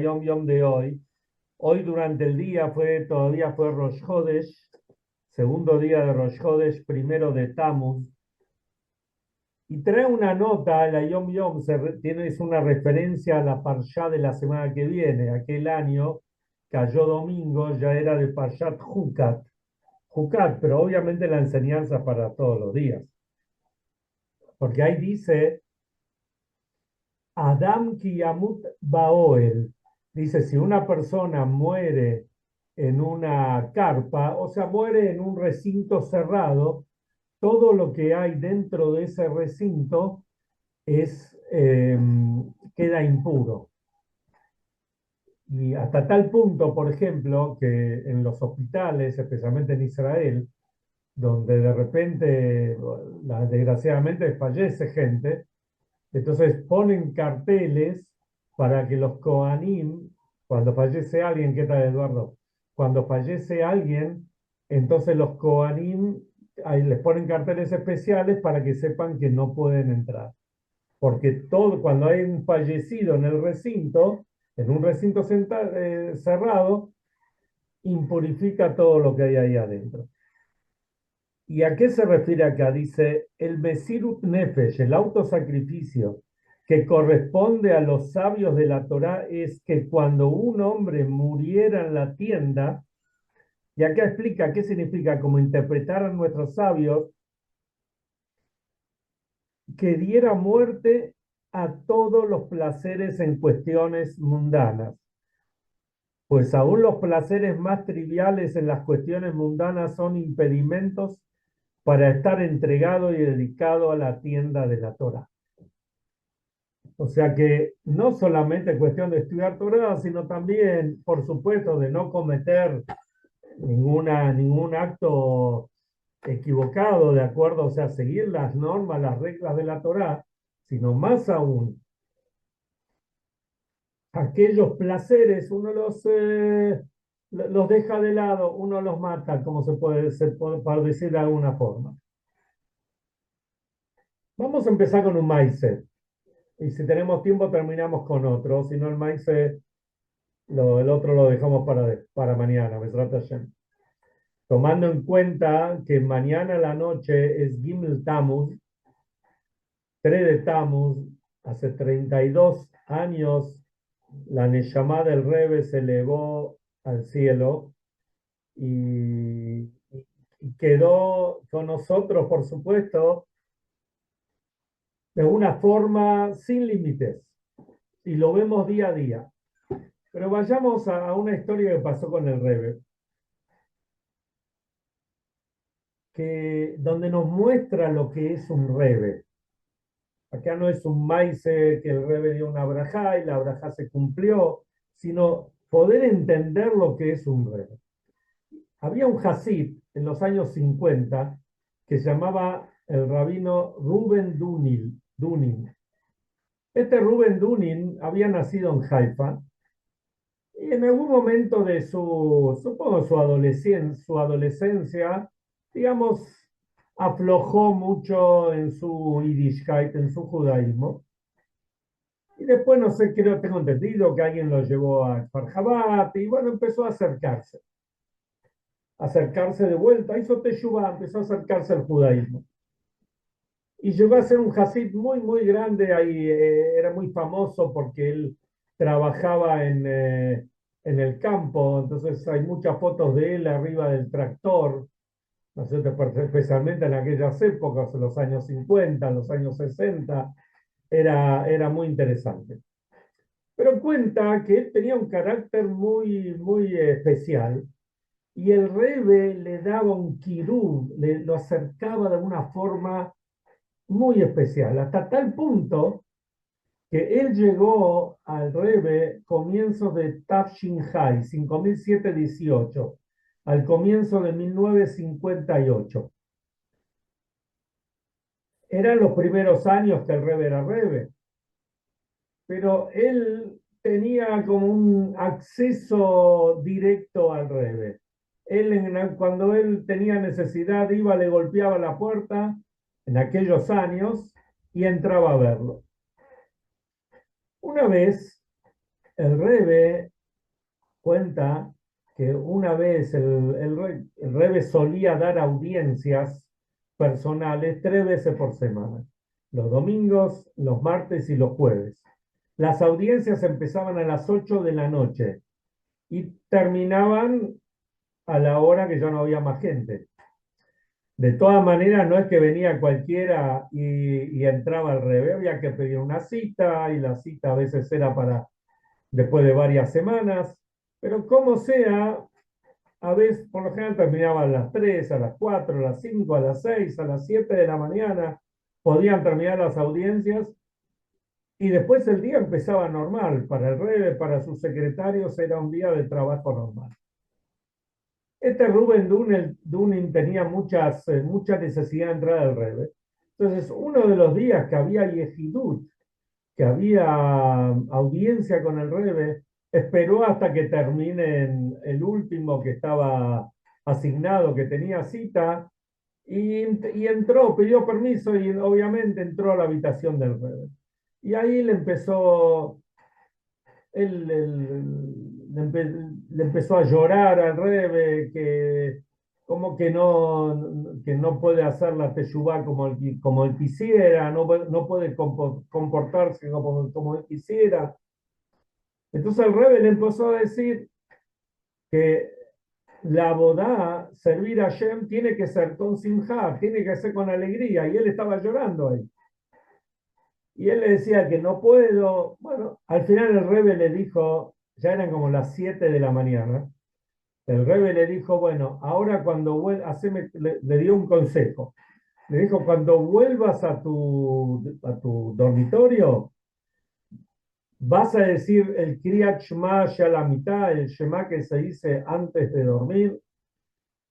Yom Yom de hoy. Hoy durante el día todavía fue Rosh Hodesh, segundo día de Rosh Hodesh, primero de Tammuz. Y trae una nota, la Yom Yom es una referencia a la Parshá de la semana que viene. Aquel año cayó domingo, ya era de Parshat Jucat, pero obviamente la enseñanza para todos los días. Porque ahí dice, Adam ki yamut baoel. Dice, si una persona muere en una carpa, o sea, muere en un recinto cerrado, todo lo que hay dentro de ese recinto es, queda impuro. Y hasta tal punto, por ejemplo, que en los hospitales, especialmente en Israel, donde de repente, desgraciadamente, fallece gente, entonces ponen carteles para que los Kohanim, cuando fallece alguien, ¿qué tal, Eduardo? Cuando fallece alguien, entonces los Kohanim ahí les ponen carteles especiales para que sepan que no pueden entrar. Porque cuando hay un fallecido en un recinto cerrado, impurifica todo lo que hay ahí adentro. ¿Y a qué se refiere acá? Dice, el Mesirut Nefesh, el autosacrificio que corresponde a los sabios de la Torá es que cuando un hombre muriera en la tienda, y acá explica qué significa, como interpretaron nuestros sabios, que diera muerte a todos los placeres en cuestiones mundanas. Pues aún los placeres más triviales en las cuestiones mundanas son impedimentos para estar entregado y dedicado a la tienda de la Torá. O sea que no solamente es cuestión de estudiar Torá, sino también, por supuesto, de no cometer ningún acto equivocado, de acuerdo, o sea, seguir las normas, las reglas de la Torá, sino más aún, aquellos placeres uno los deja de lado, uno los mata, como para decir de alguna forma. Vamos a empezar con un maíz. Y si tenemos tiempo terminamos con otro, si no el maíz, el otro lo dejamos para mañana, Besrat Hashem. Tomando en cuenta que mañana a la noche es Gimel Tammuz, 3 de Tammuz, hace 32 años la Neshama del Rebbe se elevó al cielo y quedó con nosotros, por supuesto, de una forma sin límites. Y lo vemos día a día. Pero vayamos a una historia que pasó con el Rebbe, donde nos muestra lo que es un Rebbe. Acá no es un maíz que el Rebbe dio una brajá y la brajá se cumplió, sino poder entender lo que es un Rebbe. Había un Hasid en los años 50 que se llamaba el rabino Ruben Dunin. Este Ruben Dunin había nacido en Haifa y en algún momento de supongo, su adolescencia, digamos, aflojó mucho en su Yiddishkeit, en su judaísmo. Y después, no sé, tengo entendido que alguien lo llevó a Farjabat y bueno, empezó a acercarse de vuelta, hizo Teshuvah, empezó a acercarse al judaísmo. Y llegó a ser un Hasid muy, muy grande, ahí era muy famoso porque él trabajaba en el campo, entonces hay muchas fotos de él arriba del tractor, ¿no es cierto? Especialmente en aquellas épocas, en los años 50, en los años 60, era muy interesante. Pero cuenta que él tenía un carácter muy, muy especial y el Rebbe le daba un kirub, lo acercaba de una forma muy especial, hasta tal punto que él llegó al Rebbe comienzos de Tafshin Hai, 5718, al comienzo de 1958. Eran los primeros años que el Rebbe era Rebbe, pero él tenía como un acceso directo al Rebbe. Cuando él tenía necesidad, iba, le golpeaba la puerta en aquellos años y entraba a verlo. Una vez el Rebbe cuenta que una vez el Rebbe solía dar audiencias personales 3 veces por semana, los domingos, los martes y los jueves. Las audiencias empezaban a las 8 de la noche y terminaban a la hora que ya no había más gente. De todas maneras, no es que venía cualquiera y entraba al Rebbe, había que pedir una cita y la cita a veces era para después de varias semanas, pero como sea, a veces por lo general terminaban a las 3, a las 4, a las 5, a las 6, a las 7 de la mañana, podían terminar las audiencias y después el día empezaba normal. Para el Rebbe, para sus secretarios era un día de trabajo normal. Este Rubén Dunin tenía mucha necesidad de entrar al Rebbe. Entonces, uno de los días que había Yehidut, que había audiencia con el Rebbe, esperó hasta que termine el último que estaba asignado, que tenía cita, y entró, pidió permiso y obviamente entró a la habitación del Rebbe. Y ahí le empezó, le empezó a llorar al Rebbe, que como que no puede hacer la teshuvá como él quisiera, no puede comportarse como él quisiera. Entonces el Rebbe le empezó a decir que la bodá, servir a Hashem, tiene que ser con simjá, tiene que ser con alegría, y él estaba llorando ahí. Y él le decía que no puedo. Bueno, al final el Rebbe le dijo, ya eran como las 7 de la mañana, el Rebbe le dijo, bueno, ahora cuando vuelvas, le dio un consejo. Le dijo, cuando vuelvas a tu dormitorio, vas a decir el Kriyat Shema ya la mitad, el Shema que se dice antes de dormir,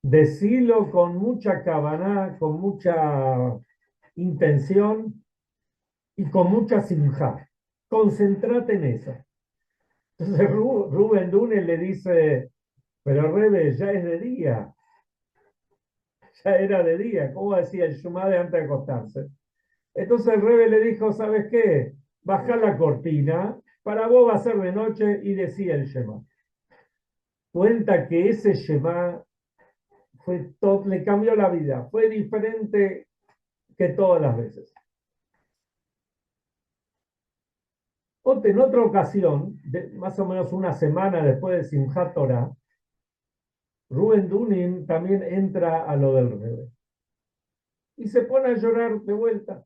decilo con mucha kavaná, con mucha intención y con mucha simjá. Concéntrate en eso. Entonces Rubén Dunes le dice, pero Rebe, ya es de día, ya era de día, ¿cómo decía el Shema de antes de acostarse? Entonces el Rebe le dijo, ¿sabes qué? Baja la cortina, para vos va a ser de noche y decía el Shema. Cuenta que ese Shema le cambió la vida, fue diferente que todas las veces. En otra ocasión, más o menos una semana después de Simchat Torah, Rubén Dunin también entra a lo del Rebbe y se pone a llorar de vuelta.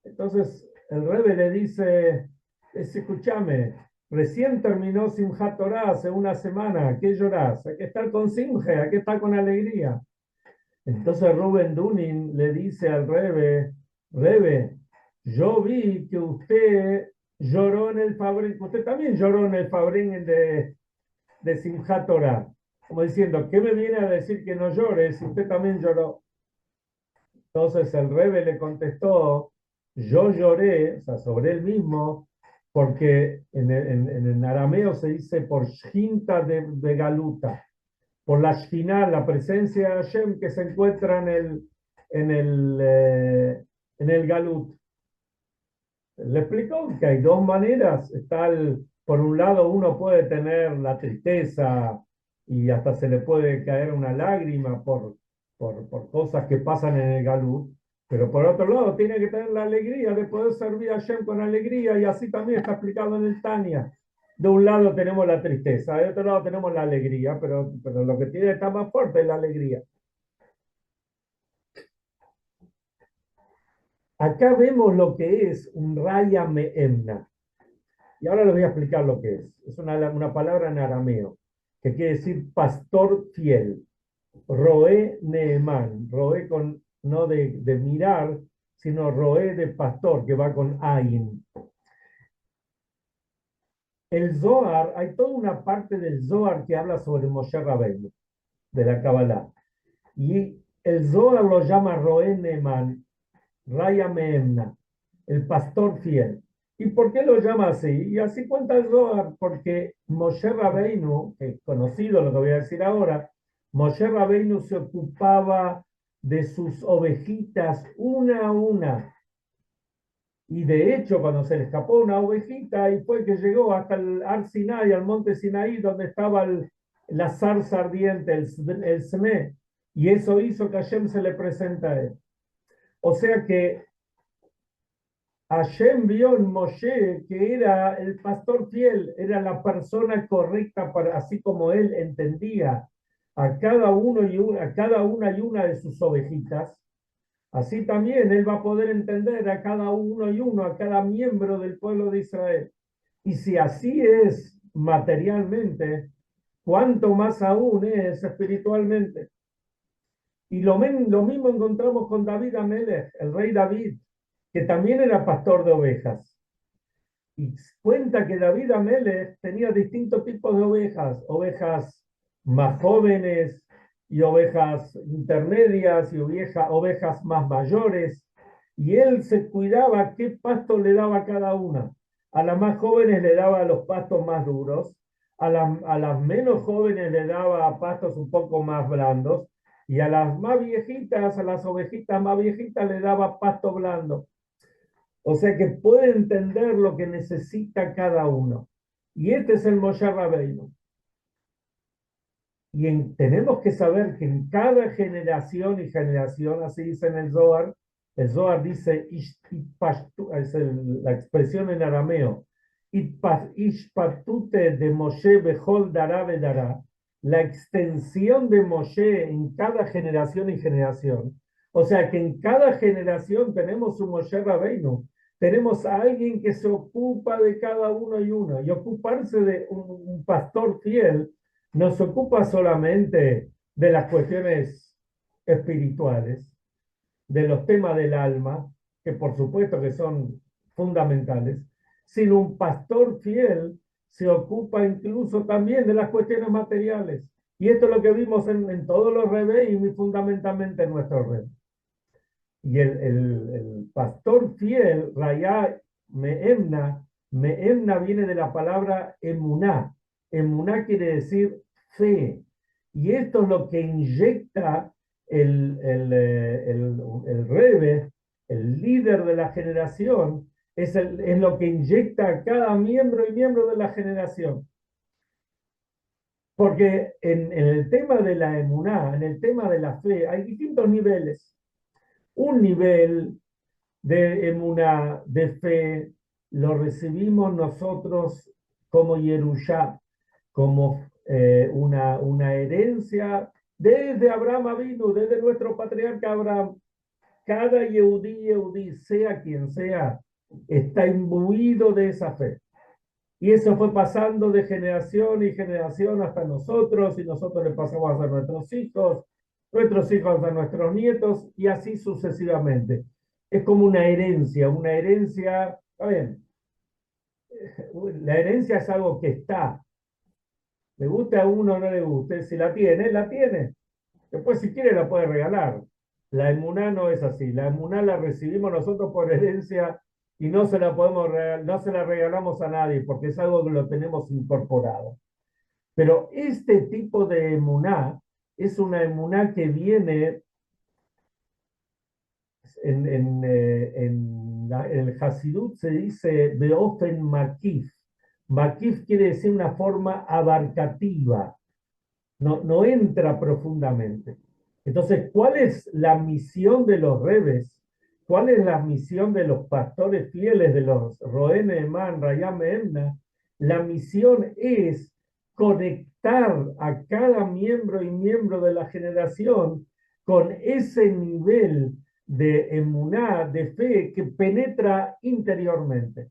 Entonces el Rebbe le dice, escúchame, recién terminó Simchat Torah hace una semana, ¿qué llorás? Hay que estar con Simje, hay que estar con alegría. Entonces Rubén Dunin le dice al Rebbe, Rebbe, yo vi que usted lloró en el Fabrín, usted también lloró en el Fabrín de Simchat Torah, como diciendo, ¿qué me viene a decir que no llore si usted también lloró? Entonces el Rebbe le contestó, yo lloré, o sea, sobre él mismo, porque en arameo se dice por Shinta de Galuta, por la Shekhinah, la presencia de Hashem que se encuentra en el Galut. Le explicó que hay dos maneras. Por un lado, uno puede tener la tristeza y hasta se le puede caer una lágrima por cosas que pasan en el Galut, pero por otro lado, tiene que tener la alegría de poder servir a Hashem con alegría, y así también está explicado en el Tania. De un lado tenemos la tristeza, de otro lado tenemos la alegría, pero lo que tiene que estar más fuerte es la alegría. Acá vemos lo que es un Raya Me'emna. Y ahora les voy a explicar lo que es. Es una palabra en arameo que quiere decir pastor fiel. Roé Neemán. Roé con, no de mirar, sino roé de pastor, que va con Ain. El Zohar, hay toda una parte del Zohar que habla sobre Moshe Rabbeinu, de la Kabbalah. Y el Zohar lo llama Roé Neemán, Raya Meemna, el pastor fiel. ¿Y por qué lo llama así? Y así cuenta el Zohar, porque Moshe Rabbeinu, que es conocido lo que voy a decir ahora, Moshe Rabbeinu se ocupaba de sus ovejitas una a una. Y de hecho, cuando se le escapó una ovejita, y fue que llegó hasta el Ar Sinai, al monte Sinaí, donde estaba la zarza ardiente, el Sne, y eso hizo que Hashem se le presenta a él. O sea que Hashem vio en Moshe que era el pastor fiel, era la persona correcta para, así como él entendía a cada uno a cada una y una de sus ovejitas, así también él va a poder entender a cada uno y uno, a cada miembro del pueblo de Israel. Y si así es materialmente, cuánto más aún es espiritualmente. Y lo mismo encontramos con David Amelech, el rey David, que también era pastor de ovejas. Y cuenta que David Amelech tenía distintos tipos de ovejas, ovejas más jóvenes y ovejas intermedias y ovejas más mayores. Y él se cuidaba qué pasto le daba a cada una. A las más jóvenes le daba los pastos más duros, a las menos jóvenes le daba pastos un poco más blandos, y a las más viejitas, a las ovejitas más viejitas le daba pasto blando. O sea que puede entender lo que necesita cada uno. Y este es el Moshe Rabbeinu. Y tenemos que saber que en cada generación y generación, así dice en el Zohar dice, es la expresión en arameo, Ishpatute de Moshe Bechol Dara Bedara, la extensión de Moshe en cada generación y generación. O sea que en cada generación tenemos un Moshe Rabbeinu, tenemos a alguien que se ocupa de cada uno y uno, y ocuparse de un pastor fiel no se ocupa solamente de las cuestiones espirituales, de los temas del alma, que por supuesto que son fundamentales, sino un pastor fiel se ocupa incluso también de las cuestiones materiales. Y esto es lo que vimos en todos los rebés y muy fundamentalmente en nuestro rey. Y el pastor fiel, Rayá Meemna viene de la palabra emuná. Emuná quiere decir fe. Y esto es lo que inyecta el Rebe, el líder de la generación, es lo que inyecta a cada miembro y miembro de la generación. Porque en el tema de la emuná, en el tema de la fe, hay distintos niveles. Un nivel de emuná, de fe, lo recibimos nosotros como Yerushá, como una herencia desde Abraham vino, desde nuestro patriarca Abraham. Cada Yehudí, sea quien sea, está imbuido de esa fe. Y eso fue pasando de generación y generación hasta nosotros, y nosotros le pasamos a nuestros hijos a nuestros nietos, y así sucesivamente. Es como una herencia, está bien, la herencia es algo que está, le gusta a uno o no le guste, si la tiene, la tiene. Después si quiere la puede regalar. La emuná no es así, la emuná la recibimos nosotros por herencia y no se la no se la regalamos a nadie porque es algo que lo tenemos incorporado. Pero este tipo de emuná es una emuná que viene en el Hasidut se dice Beofen Makif. Makif quiere decir una forma abarcativa, no entra profundamente. Entonces, ¿cuál es la misión de los rebes? ¿Cuál es la misión de los pastores fieles, de los Roene Eman, Rayam Emna? La misión es conectar a cada miembro y miembro de la generación con ese nivel de emuná, de fe, que penetra interiormente.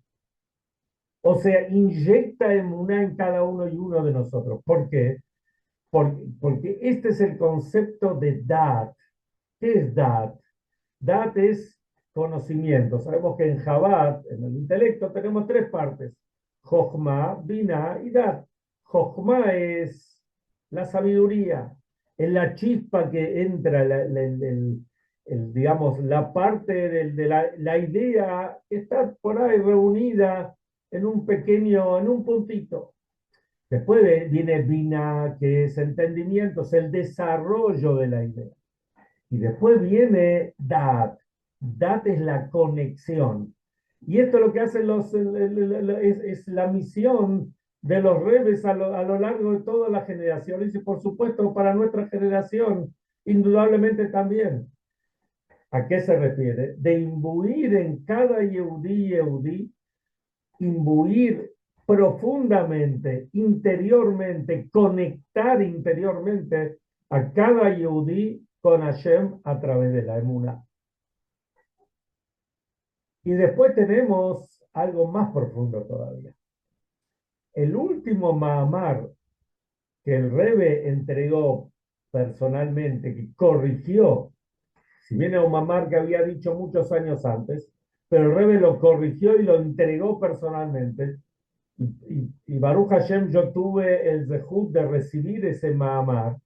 O sea, inyecta emuná en cada uno y uno de nosotros. ¿Por qué? Porque este es el concepto de Dat. ¿Qué es Dat? Dat es conocimiento. Sabemos que en Chabad, en el intelecto, tenemos tres partes: Jochma, Binah y Dat. Jochma es la sabiduría, es la chispa que entra, digamos, la parte de la idea que está por ahí reunida en un puntito. Después viene Bina, que es entendimiento, es el desarrollo de la idea. Y después viene Dat. Dat es la conexión. Y esto es lo que hacen es la misión de los rebes a lo largo de todas las generaciones y por supuesto para nuestra generación, indudablemente también. ¿A qué se refiere? De imbuir en cada Yehudí, imbuir profundamente, interiormente, conectar interiormente a cada Yehudí con Hashem a través de la Emuná. Y después tenemos algo más profundo todavía. El último Mahamar que el Rebbe entregó personalmente, que corrigió, si bien era un Mahamar que había dicho muchos años antes, pero el Rebbe lo corrigió y lo entregó personalmente. Y Baruch Hashem, yo tuve el zehut de recibir ese Mahamar.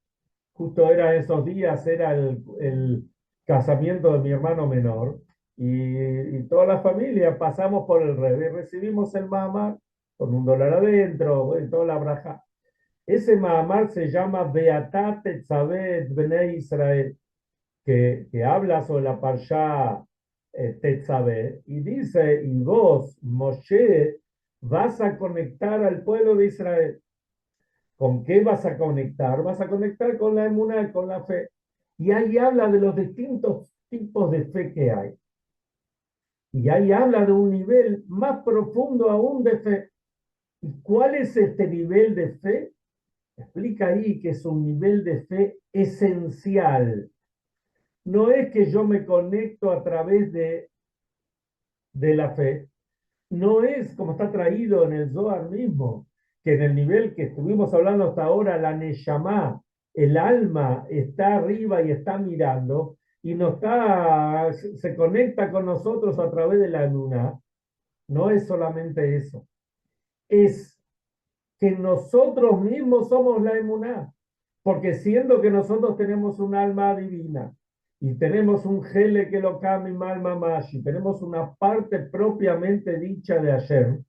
Justo era esos días, era el casamiento de mi hermano menor. Y toda la familia pasamos por el Rebbe, recibimos el Mahamar con $1 adentro, y toda la braja. Ese Mahamar se llama Beatá Tetzaveh Bnei Israel, que habla sobre la Parsha Tetzaveh, y dice, y vos, Moshe, vas a conectar al pueblo de Israel. ¿Con qué vas a conectar? Vas a conectar con la emuná, con la fe. Y ahí habla de los distintos tipos de fe que hay. Y ahí habla de un nivel más profundo aún de fe. ¿Y cuál es este nivel de fe? Explica ahí que es un nivel de fe esencial. No es que yo me conecto a través de la fe, no es como está traído en el Zohar mismo, que en el nivel que estuvimos hablando hasta ahora, la Neshama, el alma está arriba y está mirando, y no está, se conecta con nosotros a través de la luna. No es solamente eso, es que nosotros mismos somos la emuná, porque siendo que nosotros tenemos un alma divina y tenemos un gele que lo cambia mal mamashi, tenemos una parte propiamente dicha de Hashem,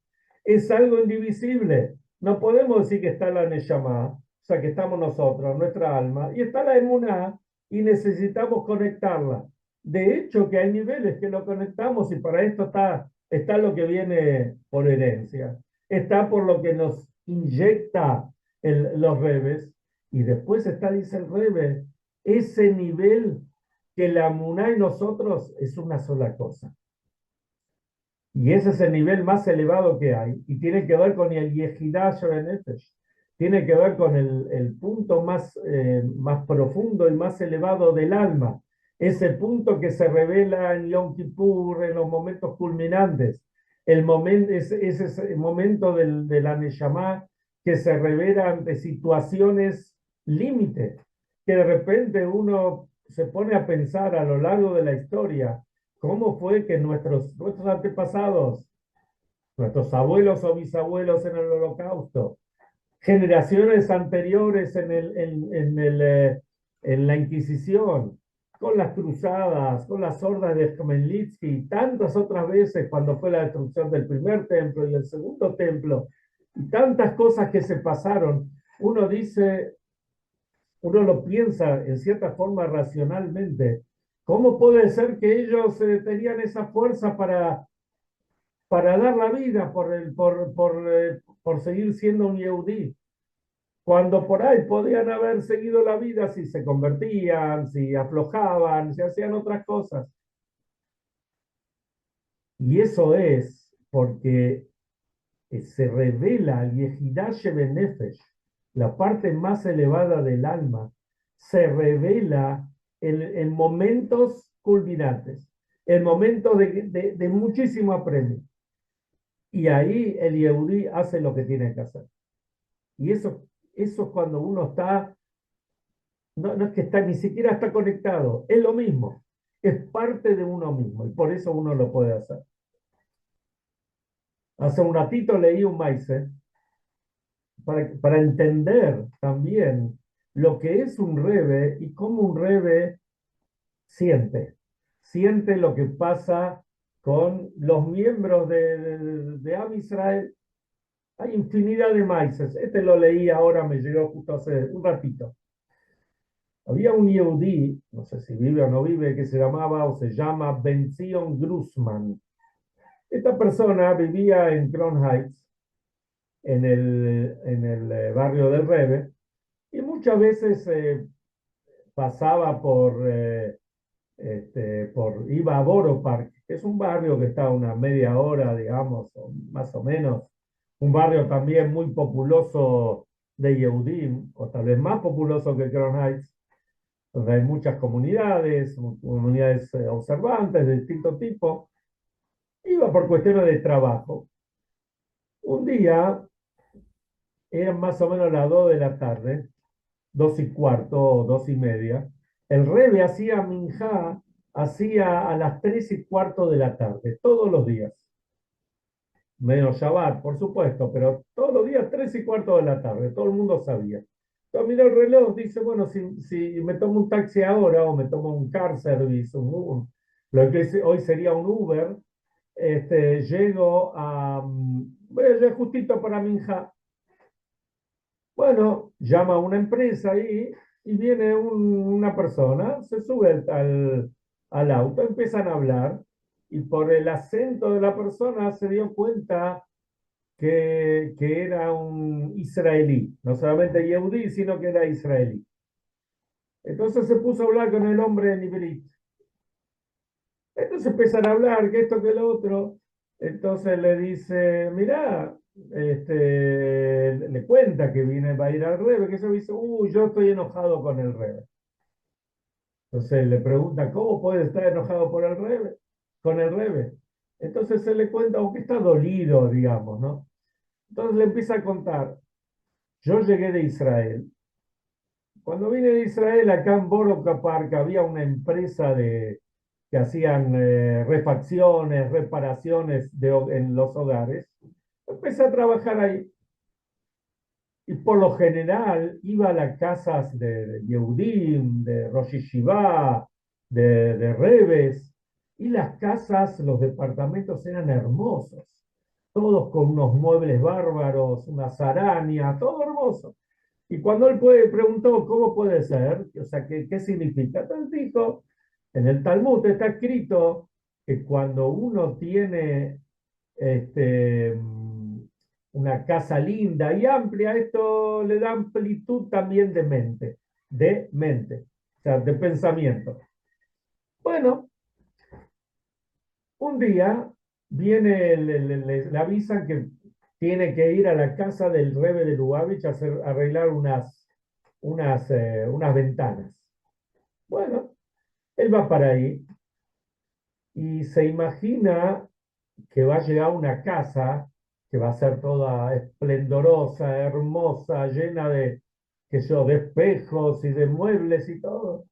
es algo indivisible. No podemos decir que está la Neshama, o sea, que estamos nosotros, nuestra alma, y está la emuná, y necesitamos conectarla. De hecho, que hay niveles que lo conectamos, y para esto está lo que viene por herencia, está por lo que nos inyecta los rebes, y después está, dice el Rebe, ese nivel que la Muná y nosotros es una sola cosa. Y ese es el nivel más elevado que hay, y tiene que ver con el Yehidah Shebenefesh, tiene que ver con el punto más profundo y más elevado del alma, ese punto que se revela en Yom Kippur, en los momentos culminantes, ese momento de la Neshama que se revela ante situaciones límite, que de repente uno se pone a pensar a lo largo de la historia, cómo fue que nuestros antepasados, nuestros abuelos o bisabuelos en el Holocausto, generaciones anteriores en la Inquisición, con las cruzadas, con las hordas de Khmelnytsky y tantas otras veces cuando fue la destrucción del primer templo y el segundo templo, y tantas cosas que se pasaron, uno dice, uno lo piensa en cierta forma racionalmente, ¿cómo puede ser que ellos tenían esa fuerza para dar la vida por seguir siendo un Yehudí? Cuando por ahí podían haber seguido la vida si se convertían, si aflojaban, si hacían otras cosas. Y eso es porque se revela el Yehidah Shebenefesh, la parte más elevada del alma, se revela en momentos culminantes, en momentos de muchísimo apremio. Y ahí el Yehudí hace lo que tiene que hacer. Y eso es cuando uno está, no es que está, ni siquiera está conectado, es lo mismo, es parte de uno mismo y por eso uno lo puede hacer. Hace un ratito leí un maíz para entender también lo que es un rebe y cómo un rebe siente lo que pasa con los miembros de Am Israel. Hay infinidad de maíces. Este lo leí ahora, me llegó justo hace un ratito. Había un Yehudí, no sé si vive o no vive, que se llamaba o se llama Ben Zion Grossman. Esta persona vivía en Crown Heights, en el barrio del Rebe, y muchas veces pasaba iba a Borough Park, que es un barrio que está a una media hora, digamos, o más o menos, un barrio también muy populoso de Yehudim, o tal vez más populoso que Crown Heights, donde hay muchas comunidades, comunidades observantes de distinto tipo. Iba por cuestiones de trabajo. Un día, eran más o menos las 2 de la tarde, 2:15 o 2:30, el Rebbe hacía minjá, hacía a las 3:15 de la tarde, todos los días. Menos Shabbat, por supuesto, pero todos los días 3:15 de la tarde, todo el mundo sabía. Entonces mira el reloj, dice, bueno, si me tomo un taxi ahora o me tomo un car service, lo que hoy sería un Uber, llego voy a llegar justito para Minja. Bueno, llama a una empresa ahí y viene una persona, se sube al auto, empiezan a hablar y por el acento de la persona se dio cuenta que era un israelí, no solamente yehudí, sino que era israelí. Entonces se puso a hablar con el hombre en hibrit. Entonces empiezan a hablar, que esto, que lo otro. Entonces le dice, mirá, le cuenta que viene, va a ir al Rebe, que eso dice, yo estoy enojado con el Rebe. Entonces le pregunta, ¿cómo puede estar enojado por el Rebe? Con el Rebe. Entonces se le cuenta, aunque está dolido, digamos, ¿no? Entonces le empieza a contar, yo llegué de Israel. Cuando vine de Israel, acá en Borough Park había una empresa que hacían refacciones, reparaciones en los hogares. Empecé a trabajar ahí. Y por lo general iba a las casas de Yehudim, de Rosh Yeshiva, de Rebes, y las casas, los departamentos eran hermosos, todos con unos muebles bárbaros, unas arañas, todo hermoso. Y cuando él preguntó cómo puede ser, o sea, qué significa, entonces dijo, en el Talmud está escrito que cuando uno tiene este, una casa linda y amplia, esto le da amplitud también o sea, de pensamiento. Bueno, un día viene, le avisan que tiene que ir a la casa del Rebbe de Lubavitch a arreglar unas ventanas. Bueno, él va para ahí y se imagina que va a llegar a una casa que va a ser toda esplendorosa, hermosa, llena de espejos y de muebles y todo.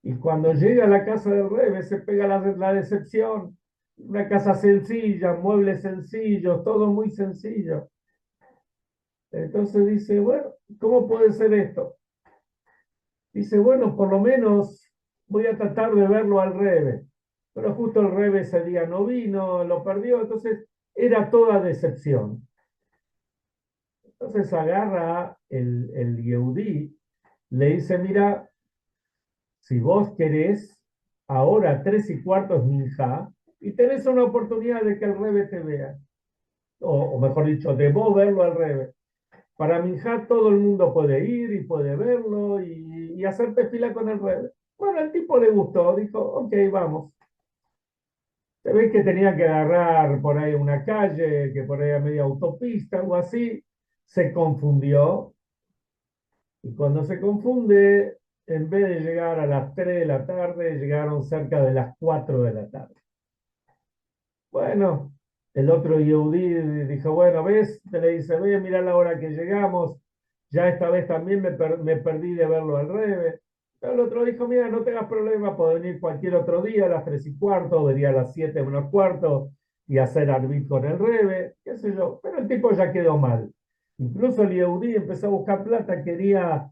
Y cuando llega a la casa del Rebe se pega la decepción. Una casa sencilla, muebles sencillos, todo muy sencillo. Entonces dice, bueno, ¿cómo puede ser esto? Dice, bueno, por lo menos voy a tratar de verlo al Rebe. Pero justo el Rebe ese día no vino, lo perdió, entonces era toda decepción. Entonces agarra el Yehudí, le dice, mira, si vos querés, ahora 3:15 es minjá, y tenés una oportunidad de que el Rebe te vea. O mejor dicho, de vos verlo al Rebe. Para minjá todo el mundo puede ir y puede verlo y hacerte fila con el Rebe. Bueno, al tipo le gustó, dijo, ok, vamos. Se ve que tenía que agarrar por ahí una calle, que por ahí a media autopista, algo así. Se confundió. Y cuando se confunde, en vez de llegar a las 3 de la tarde, llegaron cerca de las 4 de la tarde. Bueno, el otro Yehudí dijo, bueno, ¿ves? Te le dice, ve, mira la hora que llegamos. Ya esta vez también me perdí de verlo al Rebe. Pero el otro dijo, mira, no tengas problema, puedo venir cualquier otro día a las 3:15, venir a las 7 menos cuarto y hacer arbit con el Rebe, qué sé yo. Pero el tipo ya quedó mal. Incluso el Yehudí empezó a buscar plata, quería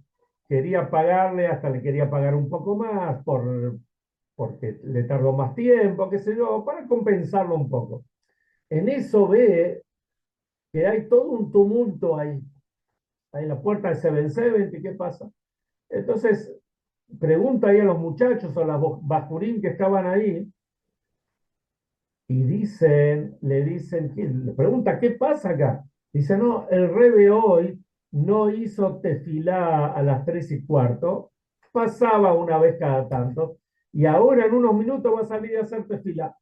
pagarle, hasta le quería pagar un poco más porque le tardó más tiempo, qué sé yo, para compensarlo un poco. En eso ve que hay todo un tumulto ahí en la puerta de 770, ¿qué pasa? Entonces, pregunta ahí a los muchachos o a las bajurín que estaban ahí, Y le dicen, le pregunta, ¿qué pasa acá? Dice, no, el Rebe hoy no hizo tefilá a las 3:15, pasaba una vez cada tanto, y ahora en unos minutos va a salir a hacer tefilá.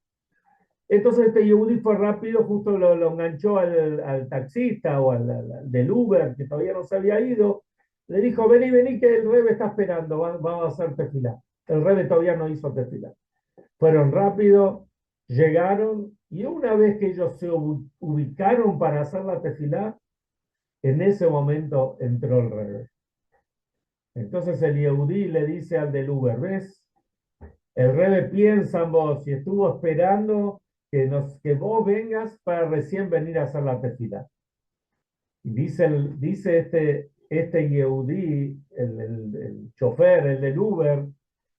Entonces este Yehudi fue rápido, justo lo enganchó al taxista o al del Uber, que todavía no se había ido. Le dijo, vení, vení, que el Rebe está esperando, vamos a hacer tefilá. El Rebe todavía no hizo tefilá. Fueron rápido, llegaron, y una vez que ellos se ubicaron para hacer la tefilá, en ese momento entró el Rebe. Entonces el Yehudi le dice al del Uber, ¿ves? El Rebe piensa en vos y estuvo esperando que vos vengas para recién venir a hacer la tefilá. Y dice este Yehudí, el chofer, el del Uber,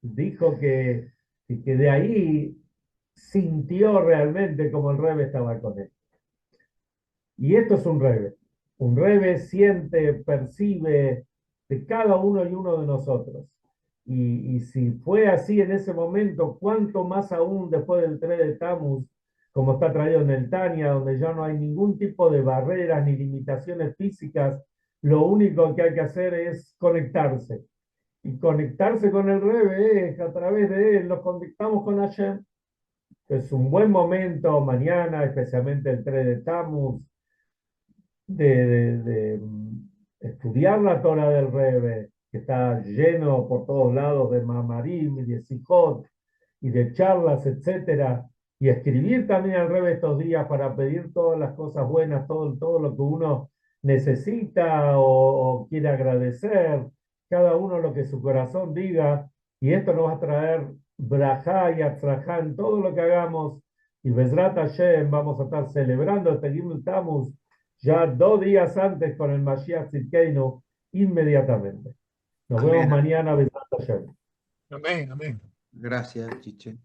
dijo que de ahí sintió realmente como el Rebe estaba con él. Y esto es un Rebe. Un Rebe siente, percibe de cada uno y uno de nosotros. Y si fue así en ese momento, cuánto más aún después del 3 de Tammuz, como está traído en el Tania, donde ya no hay ningún tipo de barreras ni limitaciones físicas, lo único que hay que hacer es conectarse. Y conectarse con el Rebe es a través de él, nos conectamos con Hashem. Es un buen momento mañana, especialmente el 3 de Tammuz, de estudiar la Torah del Rebbe, que está lleno por todos lados de mamarim y de sijot y de charlas, etcétera, y escribir también al Rebbe estos días para pedir todas las cosas buenas, todo lo que uno necesita o quiere agradecer, cada uno lo que su corazón diga, y esto nos va a traer brajá y atzrajá en todo lo que hagamos, y Bezrat Hashem vamos a estar celebrando este Gimel Tammuz ya 2 días antes con el Mashiach Tzidkeinu, inmediatamente. Nos vemos Amén. mañana, Bezrat Hashem. Amén, amén. Gracias, Chiche.